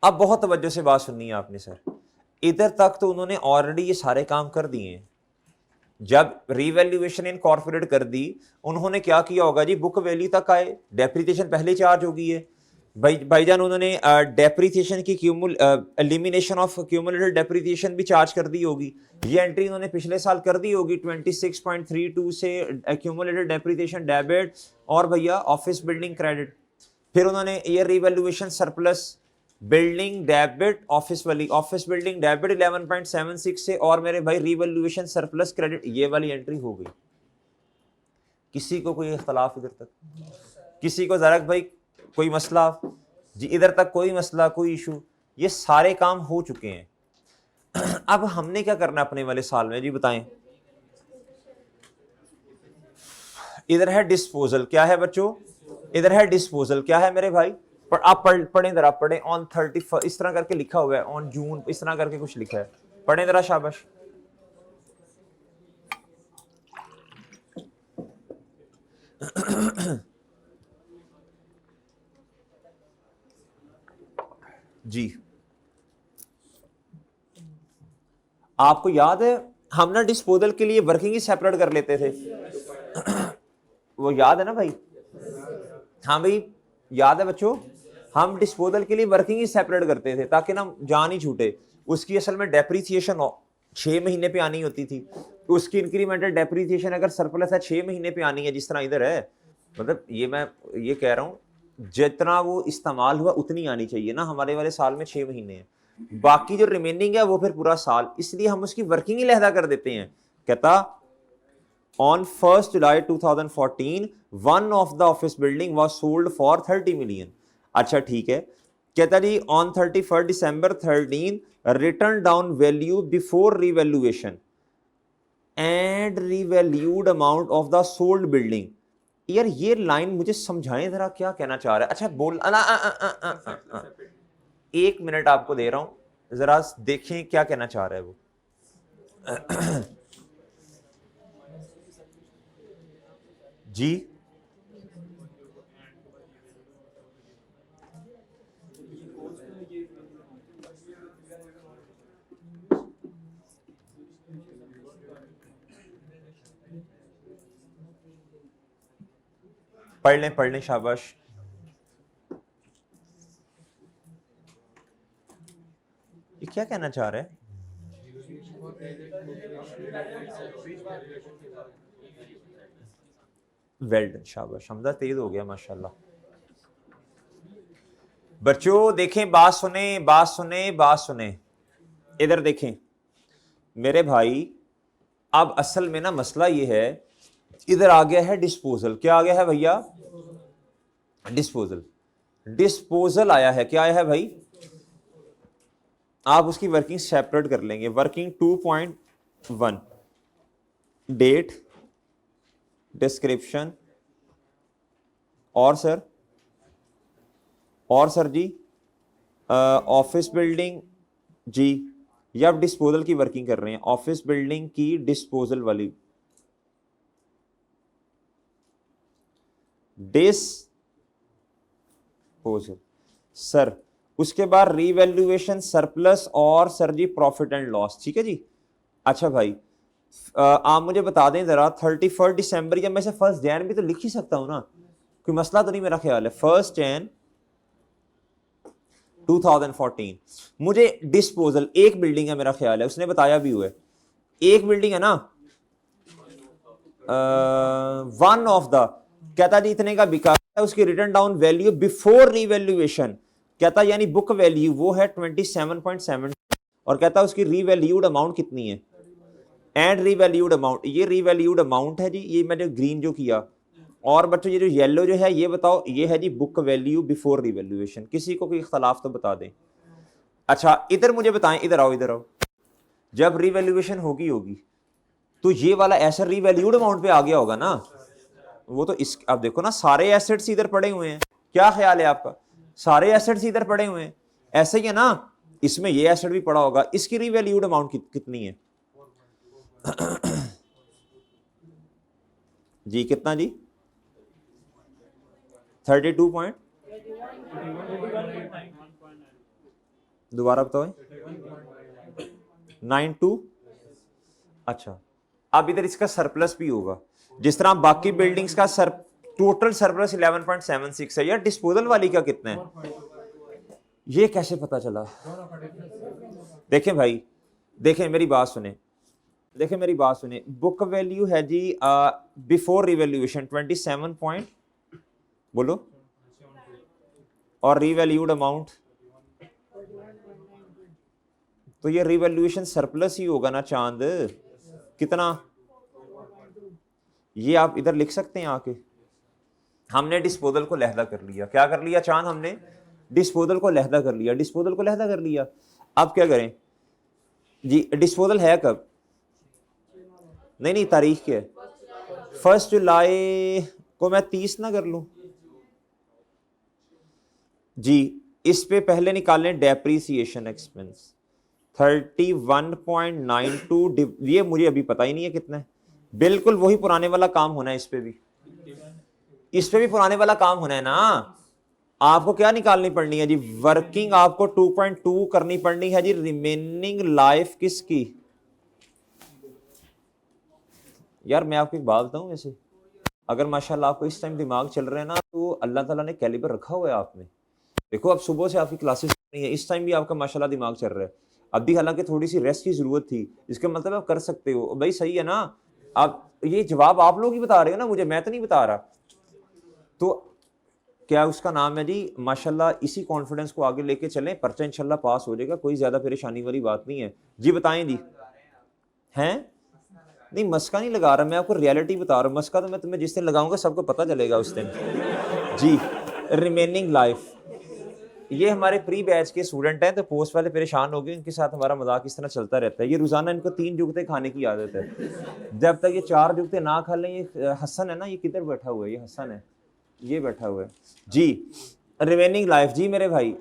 S1: अब बहुत तवज्जो से बात सुननी है आपने सर। इधर तक तो उन्होंने ऑलरेडी ये सारे काम कर दिए हैं। जब रीवैल्यूएशन इनकॉर्पोरेट कर दी, उन्होंने क्या किया होगा जी, बुक वैल्यू तक आए, डेप्रिसिएशन पहले चार्ज हो गई है भाईजान, उन्होंने डेप्रिसिएशन की एलिमिनेशन ऑफ क्यूमुलेटेड डेप्रिसिएशन भी चार्ज कर दी होगी। ये एंट्री उन्होंने पिछले साल कर दी होगी 26.32 से एक्यूमुलेटेड डेप्रिसिएशन डेबिट और भैया ऑफिस बिल्डिंग क्रेडिट। फिर उन्होंने ये revaluation surplus building debit office building debit 11.76 से और मेरे भाई रीवैल्यूएशन सरप्लस क्रेडिट, ये वाली एंट्री हो गई। किसी को कोई इख्तलाफ इधर तक? किसी को ज़रा भाई कोई मसला जी? इधर तक कोई मसला, कोई इशू? ये सारे काम हो चुके हैं। अब हमने क्या करना है अपने वाले साल में जी, बताएं। इधर है डिस्पोजल, क्या है बच्चों? इधर है डिस्पोजल, क्या है मेरे भाई? पर आप पढ़ें जरा, पढ़ें। ऑन 31 इस तरह करके लिखा हुआ है, ऑन जून इस तरह करके कुछ लिखा है, पढ़ें जरा, शाबाश। जी, आपको याद है हम ना डिस्पोजल के लिए वर्किंग ही सेपरेट कर लेते थे। वो याद है ना भाई? हाँ भाई, याद है बच्चों? हम डिस्पोजल के लिए वर्किंग ही सेपरेट करते थे ताकि ना जान ही छूटे। उसकी असल में डेप्रीसिएशन 6 महीने पे आनी होती थी, उसकी इंक्रीमेंटल डेप्रीसिएशन अगर सरप्लस है 6 महीने पे आनी है, जिस तरह इधर है। मतलब ये मैं ये कह रहा हूँ, जितना वो इस्तेमाल हुआ उतनी आनी चाहिए ना। हमारे वाले साल में 6 महीने हैं, बाकी जो रिमेनिंग है वो फिर पूरा साल, इसलिए हम उसकी वर्किंग ही लहदा कर देते हैं। कहता on 1st July 2014 one of the office building was sold for 30 million। अच्छा ठीक है, कहता जी on 31st December 13 written down value before revaluation and revalued amount of the sold building। यार ये लाइन मुझे समझाएं जरा, क्या कहना चाह रहा है? अच्छा बोल, एक मिनट आपको दे रहा हूं, जरा देखें क्या कहना चाह रहा है वो। जी, पढ़ लें शाबाश। ये क्या कहना चाह रहा है? वेल डन, शाबाश, हमजा तेज हो गया माशाल्लाह। बच्चों देखें, बात सुने, बात सुने, बात सुने, इधर देखें मेरे भाई। अब असल में ना मसला ये है, इधर आ गया है डिस्पोजल। क्या आ गया है भैया? डिस्पोजल। डिस्पोजल आया है, क्या आया है भाई? आप उसकी वर्किंग सेपरेट कर लेंगे। वर्किंग 2.1 डेट, डिस्क्रिप्शन और सर जी ऑफिस बिल्डिंग जी, ये आप डिस्पोजल की वर्किंग कर रहे हैं, ऑफिस बिल्डिंग की डिस्पोजल वाली, डिस्पोजल सर। उसके बाद रीवैल्यूएशन सरप्लस और सर जी प्रॉफिट एंड लॉस, ठीक है जी। अच्छा भाई आप मुझे बता दें जरा, 31 दिसंबर या मैं से 1 जनवरी भी तो लिख ही सकता हूं ना, कोई मसला तो नहीं मेरा ख्याल है। 1 जनवरी 2014 मुझे डिस्पोजल, एक बिल्डिंग है मेरा ख्याल है, उसने बताया भी हुआ है, एक बिल्डिंग है ना, वन ऑफ द, कहता जी इतने का बिका है, उसकी return down value before revaluation, कहता यानी बुक वैल्यू वो है 27.7 और कहता उसकी रीवैल्यूड अमाउंट कितनी है, एंड रीवैल्यूड अमाउंट, ये रीवैल्यूड अमाउंट है जी, ये मैंने ग्रीन जो किया। और बच्चों ये जो येलो जो है ये बताओ, ये है जी बुक वैल्यू बिफोर रिवैल्यूएशन। किसी को कोई इख्तलाफ तो बता दें। अच्छा इधर मुझे बताएं, इधर आओ, इधर आओ। जब रिवैल्यूएशन होगी तो ये वाला एसेट रिवैल्यूड अमाउंट पे आ गया होगा ना, वो तो इस, आप देखो ना सारे एसेट्स इधर पड़े हुए हैं, क्या ख्याल है आपका? सारे एसेट्स इधर पड़े हुए हैं, ऐसे ही है ना, इसमें ये एसेट भी पड़ा होगा, इसकी रिवैल्यूड अमाउंट कितनी है? जी कितना जी? 32 पॉइंट, दोबारा बताओ। 92। अच्छा, अब इधर इसका सरप्लस भी होगा, जिस तरह बाकी बिल्डिंग्स का टोटल सरप्लस 11.76 है। यार डिस्पोजल वाली का कितना है, ये कैसे पता चला? देखें भाई, देखें मेरी बात सुने, देखें मेरी बात सुने, बुक वैल्यू है जी बिफोर रिवैल्यूएशन 27 पॉइंट, बोलो, और रिवैल्यूड अमाउंट, तो ये रिवैल्यूएशन सरप्लस ही होगा ना चांद। कितना? ये आप इधर लिख सकते हैं आके। हमने डिस्पोजल को लहदा कर लिया, क्या कर लिया चांद? हमने डिस्पोजल को लहदा कर लिया, डिस्पोजल को लहदा कर लिया। अब क्या करें जी? डिस्पोजल है कब? नहीं नहीं, तारीख क्या है? 1 जुलाई को मैं 30 ना कर लूं जी। इस पे पहले निकालें डेप्रीसिएशन एक्सपेंस 31.92, ये मुझे अभी पता ही नहीं है कितना है। बिल्कुल वही पुराने वाला काम होना है, इस पे भी, इस पे भी पुराने वाला काम होना है ना। आपको क्या निकालनी पड़नी है जी? वर्किंग आपको 2.2 करनी पड़नी है जी। रिमेनिंग लाइफ किसकी? यार मैं आपको एक बात बताऊं, वैसे अगर माशाल्लाह आपको इस टाइम दिमाग चल रहा है ना, तो अल्लाह ताला ने कैलिबर रखा हुआ है आप में। देखो अब सुबह से आपकी क्लासेस नहीं है, इस टाइम भी आपका माशाल्लाह दिमाग चल रहा है। अभी हालांकि थोड़ी सी रेस्ट की जरूरत थी, इसका मतलब आप कर सकते हो भाई, सही है ना? आप ये जवाब आप लोग ही बता रहे हो ना मुझे, मैं तो नहीं बता रहा। तो क्या उसका नाम है जी, माशाल्लाह इसी कॉन्फिडेंस को आगे लेके चलें, पर्चा इंशाल्लाह पास हो जाएगा, कोई ज्यादा परेशानी वाली बात नहीं है जी। बताएं जी। हैं? नहीं मस्का नहीं लगा रहा, मैं आपको रियलिटी बता रहा हूँ। मस्का तो मैं तुम्हें जिस दिन लगाऊंगा सबको पता चलेगा उस दिन जी। रिमेनिंग लाइफ, ये हमारे प्री बैच के स्टूडेंट हैं, तो पोस्ट वाले परेशान हो गए, इनके साथ हमारा मजाक इस तरह चलता रहता है। ये रोजाना इनको 3 जुगते खाने की आदत है, जब तक ये 4 जुगते ना खा लें। ये हसन है ना, ये किधर बैठा हुआ है? ये हसन है, ये बैठा हुआ है जी। रिमेनिंग लाइफ जी मेरे भाई,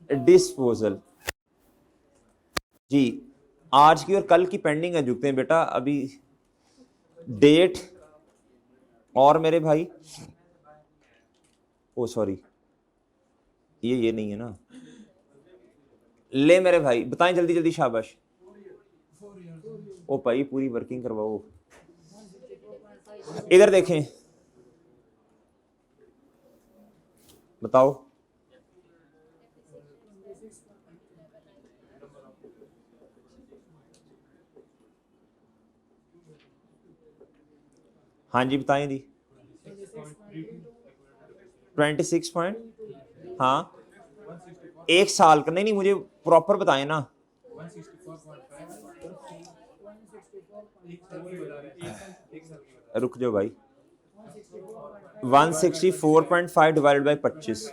S1: डिस्पोजल जी, आज की और कल की पेंडिंग है जुगते बेटा अभी। डेट और मेरे भाई, ओ सॉरी, ये नहीं है ना। ले मेरे भाई बताएं जल्दी जल्दी, शाबाश। ओ भाई पूरी वर्किंग करवाओ। इधर देखें, बताओ। हाँ जी बताएं जी। 26 पॉइंट, हाँ, एक साल का? नहीं नहीं, मुझे प्रॉपर बताएं ना। रुक जाओ भाई, 164.5 डिवाइडेड बाई 25,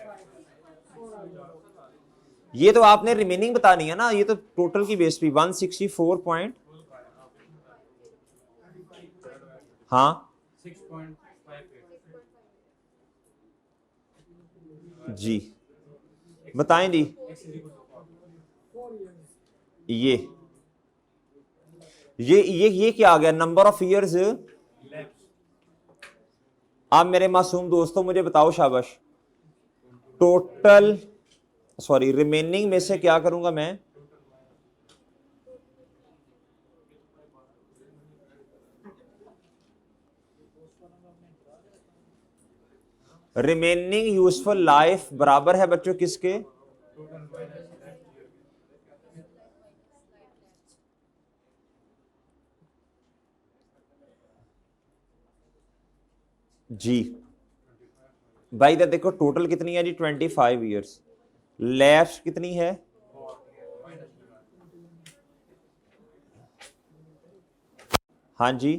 S1: ये तो आपने रिमेनिंग बतानी है ना, ये तो टोटल की बेस पे 164 पॉइंट, हाँ जी बताएं जी। ये ये क्या आ गया? Number of years. आप मेरे मासूम दोस्तों मुझे बताओ, शाबाश। टोटल, सॉरी रिमेनिंग में से क्या करूंगा मैं? रिमेनिंग यूजफुल लाइफ बराबर है बच्चों किसके? जी भाई इधर देखो, टोटल कितनी है जी? 25 ईयर्स। लैप्स कितनी है? हाँ जी,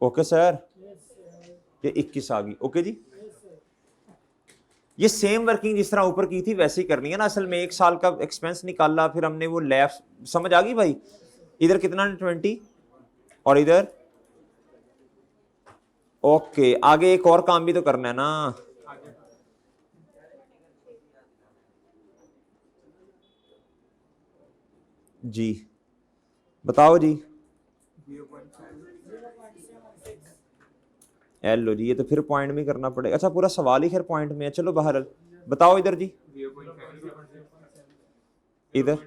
S1: ओके सर, ये 21 आ गई, ओके जी। ये सेम वर्किंग जिस तरह ऊपर की थी वैसे ही करनी है ना। असल में 1 साल का एक्सपेंस निकाला, फिर हमने वो लैप्स, समझ आ गई भाई? इधर कितना? 20, और इधर ओके। आगे एक और काम भी तो करना है ना जी। बताओ जी। एल लो जी, ये तो फिर पॉइंट में करना पड़ेगा। अच्छा पूरा सवाल ही खैर पॉइंट में है, चलो बहरहाल बताओ इधर जी। इधर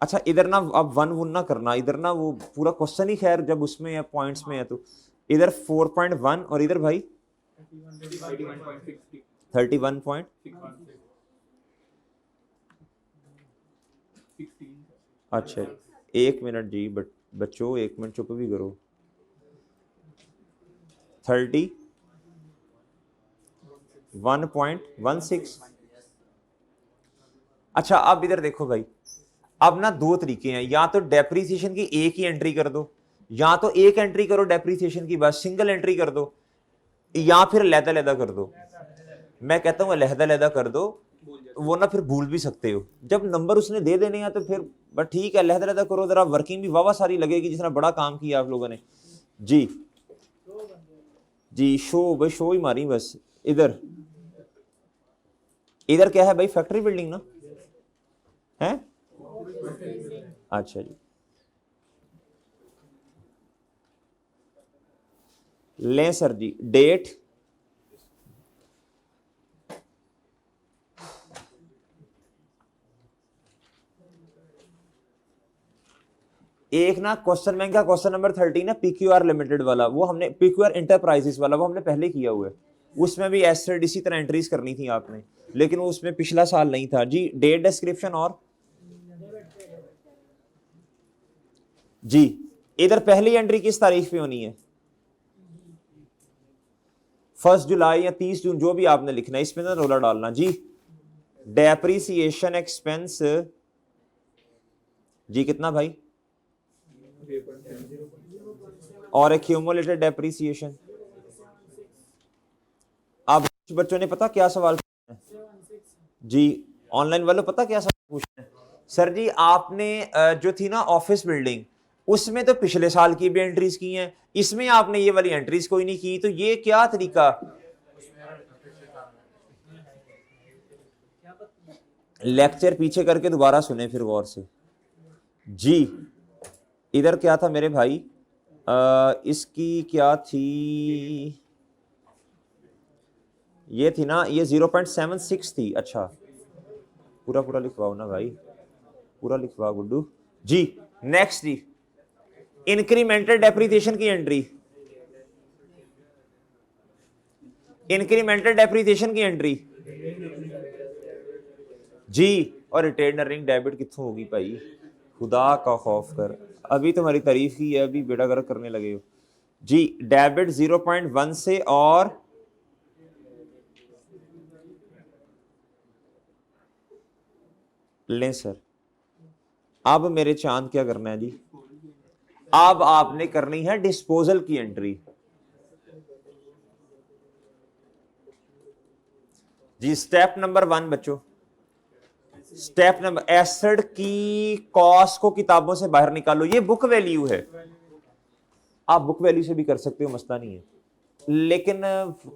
S1: अच्छा इधर ना अब वन वन ना करना, इधर ना वो पूरा क्वेश्चन ही खैर जब उसमें है पॉइंट्स में है तो इधर 4.1 और इधर भाई 31 पॉइंट। अच्छा 1 मिनट जी, बच्चों 1 मिनट चुप भी करो। 31.16। अच्छा अब इधर देखो भाई, अब ना दो तरीके हैं, या तो डेप्रीसिएशन की एक ही एंट्री कर दो, या तो एक एंट्री करो डेप्रीसिएशन की बस सिंगल एंट्री कर दो, या फिर लहदा लहदा कर दो। मैं कहता हूं लहदा लहदा कर दो, वो ना फिर भूल भी सकते हो जब नंबर उसने दे देने हैं तो फिर बस ठीक है लहदा लहदा करो, जरा वर्किंग भी वावा सारी लगेगी जिसने बड़ा काम किया आप लोगों ने जी। जी शो भाई शो ही मारी बस। इधर इधर क्या है भाई, फैक्ट्री बिल्डिंग ना है। अच्छा जी लें सर जी, डेट एक ना क्वेश्चन बैंक का क्वेश्चन नंबर 13 है पीक्यूआर लिमिटेड वाला, वो हमने पीक्यूआर इंटरप्राइजेस वाला वो हमने पहले किया हुआ है, उसमें भी एसेट इसी तरह एंट्रीज करनी थी आपने, लेकिन वो उसमें पिछला साल नहीं था जी। डेट डिस्क्रिप्शन और जी इधर पहली एंट्री किस तारीख पे होनी है, 1 जुलाई या 30 जून जो भी आपने लिखना है, इसमें ना रोला डालना जी। डेप्रीसिएशन एक्सपेंस जी कितना भाई, और एक्यूमुलेटेड डेप्रीसिएशन। अब कुछ बच्चों ने पता क्या सवाल पूछा है जी, ऑनलाइन वालों पता क्या सवाल पूछना है सर जी, आपने जो थी ना ऑफिस बिल्डिंग उसमें तो पिछले साल की भी एंट्रीज की हैं, इसमें आपने ये वाली एंट्रीज कोई नहीं की, तो ये क्या तरीका। लेक्चर पीछे करके दोबारा सुने फिर गौर से जी। इधर क्या था मेरे भाई, इसकी क्या थी, ये थी ना ये 0.76 थी। अच्छा पूरा पूरा लिखवाओ ना भाई, पूरा लिखवाओ गुड्डू जी। नेक्स्ट जी इंक्रीमेंटल डेप्रीसिएशन की एंट्री, इंक्रीमेंटल डेप्रीसिएशन की एंट्री जी। और रिटेन अर्निंग डेबिट कितों होगी भाई, खुदा का खौफ कर, अभी तुम्हारी तारीफ की है अभी बेड़ा गर्क करने लगे हो जी। डेबिट 0.1 से और लें सर। अब मेरे चांद क्या करना है जी, अब आपने करनी है डिस्पोजल की एंट्री जी। स्टेप नंबर 1 बच्चों, स्टेप नंबर एसेट की कॉस्ट को किताबों से बाहर निकालो, ये बुक वैल्यू है, आप बुक वैल्यू से भी कर सकते हो मसला नहीं है, लेकिन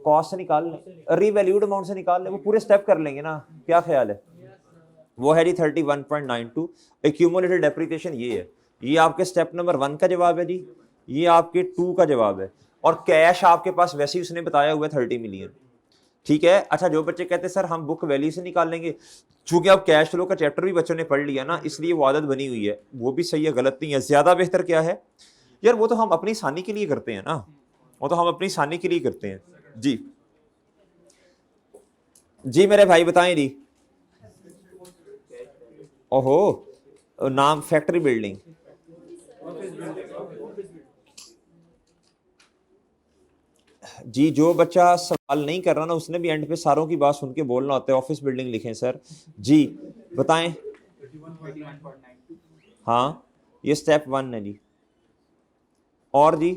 S1: कॉस्ट से निकाल लें, रीवैल्यूड अमाउंट से निकाल लें, वो पूरे स्टेप कर लेंगे ना, क्या ख्याल है। वो है जी 31.92 एक्यूमुलेटेड डेप्रिसिएशन, ये है, ये आपके स्टेप नंबर 1 का जवाब है जी, ये आपके 2 का जवाब है, और कैश आपके पास वैसे ही उसने बताया हुआ है 30 मिलियन, ठीक है। अच्छा जो बच्चे कहते हैं सर हम बुक वैल्यू से निकाल लेंगे, चूंकि अब कैश फ्लो का चैप्टर भी बच्चों ने पढ़ लिया ना, इसलिए वो आदत बनी हुई है, वो भी सही है गलत नहीं है। ज्यादा बेहतर क्या है यार, वो तो हम अपनी आसानी के लिए करते हैं ना, वो तो हम अपनी आसानी के लिए करते हैं जी। जी मेरे भाई बताएं जी। ओहो नाम फैक्ट्री बिल्डिंग जी, जो बच्चा सवाल नहीं कर रहा ना उसने भी एंड पे सारों की बात सुन के बोलना होता है, ऑफिस बिल्डिंग लिखें सर जी। बताएं हाँ ये स्टेप 1 है जी, और जी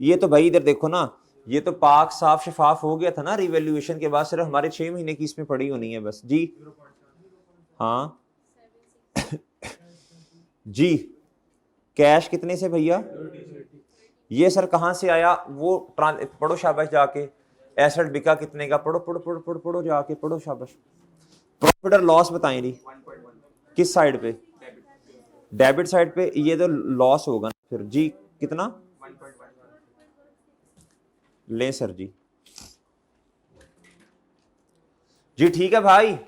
S1: ये तो भाई इधर देखो ना, ये तो पाक साफ शफाफ हो गया था ना रिवैल्यूएशन के बाद, सिर्फ हमारे 6 महीने की इसमें पड़ी होनी है बस जी। हाँ जी कैश कितने से भैया, ये सर कहां से आया, वो पढ़ो शाबाश जाके, एसेट बिका कितने का, पढ़ो पढ़ो पढ़ो पढ़ो पढ़ो जाके पढ़ो शाबाश। प्रॉफिट और लॉस बताएं जी, किस साइड पे, डेबिट साइड पे ये तो लॉस होगा ना फिर जी, कितना ले सर जी? जी ठीक है भाई,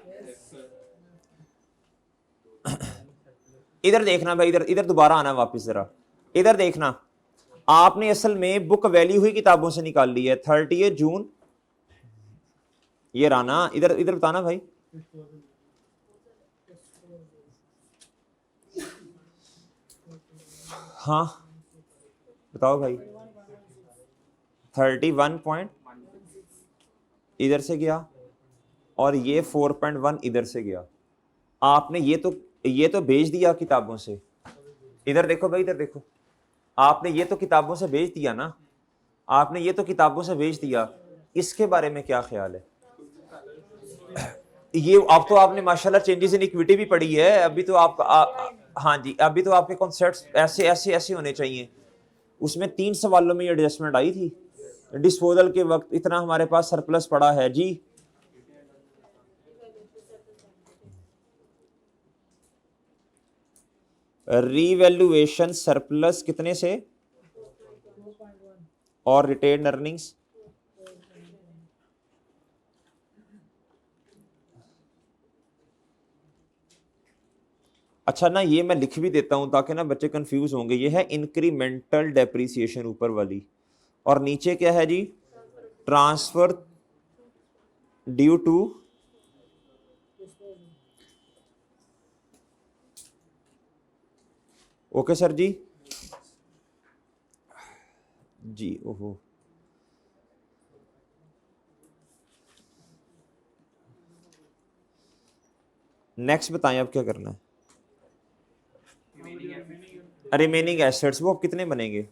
S1: इधर देखना भाई, इधर इधर दोबारा आना वापस जरा, इधर देखना। आपने असल में बुक वैल्यू हुई किताबों से निकाल ली है 30 जून, ये राना, इधर इधर बताना भाई। हाँ बताओ भाई। 31 पॉइंट इधर से गया और ये 4.1 इधर से गया। आपने ये तो भेज दिया किताबों से, इधर देखो भाई, इधर देखो, आपने ये तो किताबों से भेज दिया ना, आपने ये तो किताबों से भेज दिया। इसके बारे में क्या ख्याल है? ये अब तो आपने माशाल्लाह चेंजेस इन इक्विटी भी पढ़ी है, अभी तो आप हाँ जी, अभी तो आपके कॉन्सेप्ट्स ऐसे ऐसे ऐसे होने चाहिए। उसमें 3 सवालों में ये एडजस्टमेंट आई थी। डिस्पोजल के वक्त इतना हमारे पास सरप्लस पड़ा है जी, रीवैल्यूएशन सरप्लस कितने से और रिटेन अर्निंग्स अच्छा ना, ये मैं लिख भी देता हूं ताकि ना बच्चे कंफ्यूज होंगे। ये है इंक्रीमेंटल डेप्रीसिएशन ऊपर वाली, और नीचे क्या है जी? Transfer due to okay sir जी। जी ओहो, नेक्स्ट बताएं अब क्या करना है। रिमेनिंग एसेट्स वो अब कितने बनेंगे?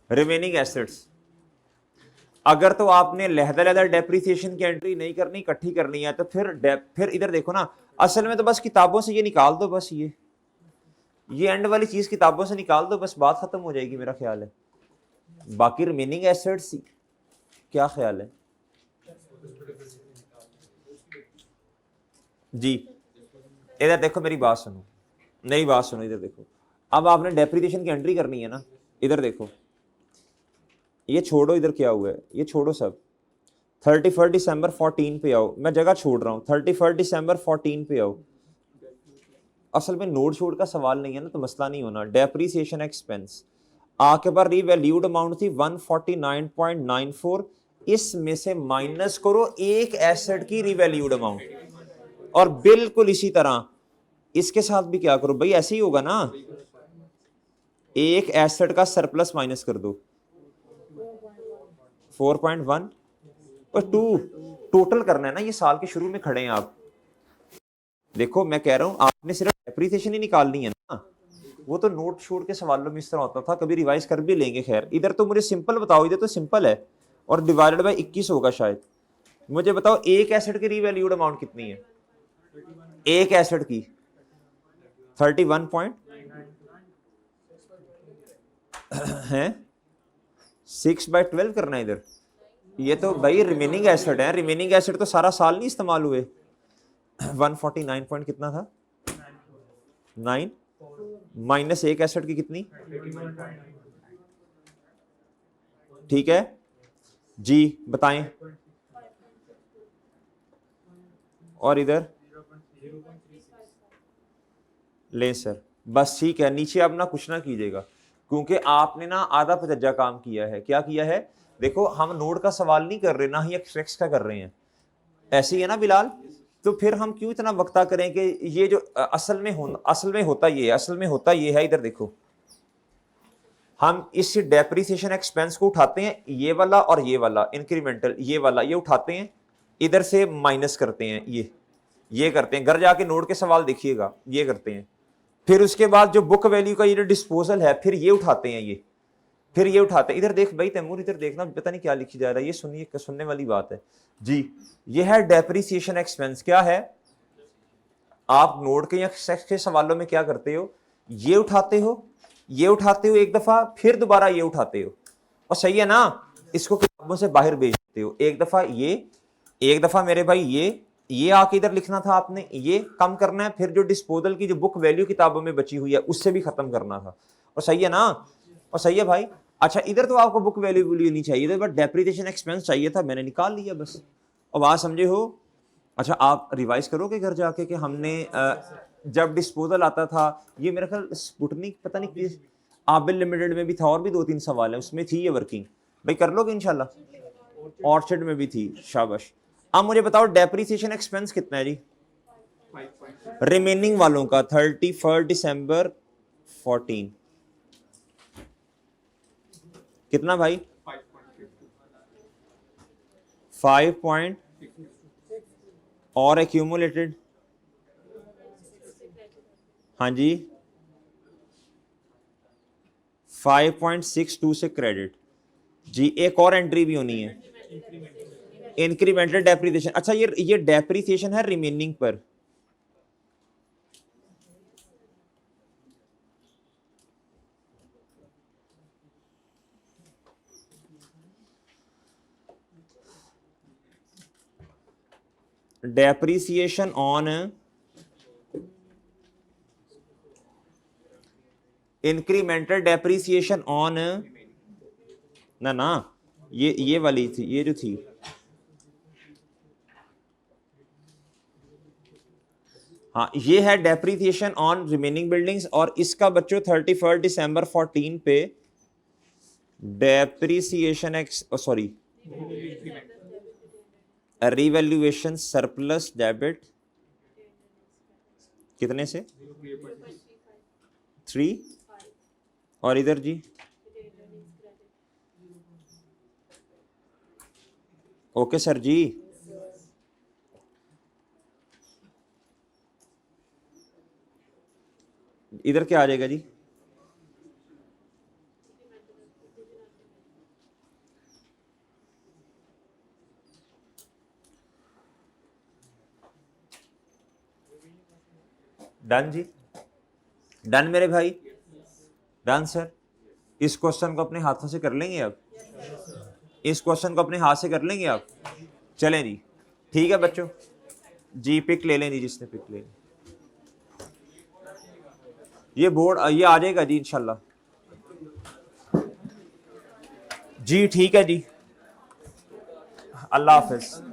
S1: रिमेनिंग एसेट्स अगर तो आपने लहदा डेप्रिसिएशन की एंट्री नहीं करनी, इकट्ठी करनी है, तो फिर इधर देखो ना, असल में तो बस किताबों से ये निकाल दो, बस ये एंड वाली चीज किताबों से निकाल दो, बस बात खत्म हो जाएगी मेरा ख्याल है। बाकी रिमेनिंग एसेट्स क्या ख्याल है जी? इधर देखो, मेरी बात सुनो, मेरी बात सुनो, इधर देखो। अब आपने डेप्रिसिएशन की एंट्री करनी है ना, इधर देखो, ये छोड़ो, इधर क्या हुआ है ये छोड़ो सब। 31 दिसंबर 14 पे आओ, मैं जगह छोड़ रहा हूँ, 31 दिसंबर 14 पे आओ। असल में नोट छोड़ का सवाल नहीं है ना, तो मसला नहीं होना। डेप्रीसिएशन एक्सपेंस आपके पास रीवैल्यूड अमाउंट थी 149.94, इसमें से माइनस करो एक एसेट की रीवैल्यूड अमाउंट, और बिल्कुल इसी तरह इसके साथ भी क्या करो भाई, ऐसे ही होगा ना, एक एसेट का सरप्लस माइनस कर दो 4.1 और 2 टोटल करना है ना, ये साल के शुरू में खड़े हैं आप। देखो मैं कह रहा हूं आपने सिर्फ डेप्रिसिएशन ही निकालनी है ना, वो तो नोट छोड़ के सवालों में इस तरह होता था, कभी रिवाइज कर भी लेंगे। खैर इधर तो मुझे सिंपल बताओ, इधर तो सिंपल है और डिवाइडेड बाय 21 होगा शायद। मुझे बताओ एक एसेट की रीवैल्यूड अमाउंट कितनी है? एक एसेट की 31 पॉइंट है, 6/12 करना है इधर। ये तो भाई रिमेनिंग एसेट है, रिमेनिंग एसेट तो सारा साल नहीं इस्तेमाल हुए। 149 पॉइंट कितना था? 9 माइनस एक एसेट की कितनी? ठीक है जी, बताएं। और इधर ले सर, बस ठीक है। नीचे अब ना कुछ ना कीजिएगा, क्योंकि आपने ना आधा पचज्जा काम किया है। क्या किया है? देखो हम नोड का सवाल नहीं कर रहे, ना ही एक्सट्रैक्ट्स का कर रहे हैं, ऐसे ही है ना बिलाल? तो फिर हम क्यों इतना वक्ता करें कि ये जो असल में होता ये है, असल में होता ये है। इधर देखो, हम इस डेप्रिसिएशन एक्सपेंस को उठाते हैं, ये वाला और ये वाला इंक्रीमेंटल, ये वाला ये उठाते हैं, इधर से माइनस करते हैं, ये करते हैं। घर जाके नोट के सवाल देखिएगा, ये करते हैं। फिर उसके बाद जो बुक वैल्यू का ये डिस्पोजल है, फिर ये उठाते हैं, फिर ये उठाते हैं। इधर देख भाई तैमूर, इधर देखना, पता नहीं क्या लिखी जा रहा है, ये सुनिए, सुनने वाली बात है जी। ये है डेप्रिसिएशन एक्सपेंस। क्या है? आप नोट के या सेक्स के सवालों में क्या करते हो? ये उठाते हो एक दफा, फिर दोबारा ये उठाते हो, और सही है ना, इसको किताबों से बाहर भेज देते हो। एक दफा ये, एक दफा मेरे भाई ये, ये आके इधर लिखना था आपने, ये कम करना है, फिर जो डिस्पोजल की जो बुक वैल्यू किताबों में बची हुई है उससे भी खत्म करना था। और सही है ना, और सही है भाई। अच्छा इधर तो आपको बुक वैल्यू नहीं चाहिए था, बट डेप्रिसिएशन एक्सपेंस चाहिए था, मैंने निकाल लिया बस। और बात समझे हो? अच्छा आप रिवाइज करोगे घर जाके कि हमने जब डिस्पोजल आता था, ये मेरा ख्याल स्पुटनिक पता नहीं किस आबिल लिमिटेड में भी था, और भी 2-3 सवाल है उसमें थी ये वर्किंग, भाई कर लोगे इंशाल्लाह। ऑर्चिड में भी थी, शाबाश। अब मुझे बताओ डेप्रिसिएशन एक्सपेंस कितना है जी रिमेनिंग वालों का 31 दिसंबर 14? कितना भाई? 5 और एक्यूमुलेटेड, हाँ जी 5.62 से क्रेडिट जी। एक और एंट्री भी होनी है, इंक्रीमेंटल डेप्रिसिएशन। अच्छा ये डेप्रिसिएशन है रिमेनिंग पर, depreciation on incremental depreciation on ना ये वाली थी, ये जो थी हाँ ये है डेप्रिसिएशन ऑन रिमेनिंग बिल्डिंग्स। और इसका बच्चों 31 दिसंबर 14 पे depreciation sorry revaluation surplus debit कितने से 3, और इधर जी ओके सर जी। इधर क्या आ जाएगा जी? डन जी, डन मेरे भाई, डन सर। इस क्वेश्चन को अपने हाथों से कर लेंगे आप, इस क्वेश्चन को अपने हाथ से कर लेंगे आप। चलें जी, ठीक है बच्चों जी, पिक ले लें जी, जिसने पिक ले लें। ये बोर्ड ये आ जाएगा जी इंशाल्लाह जी, ठीक है जी, अल्लाह हाफिज।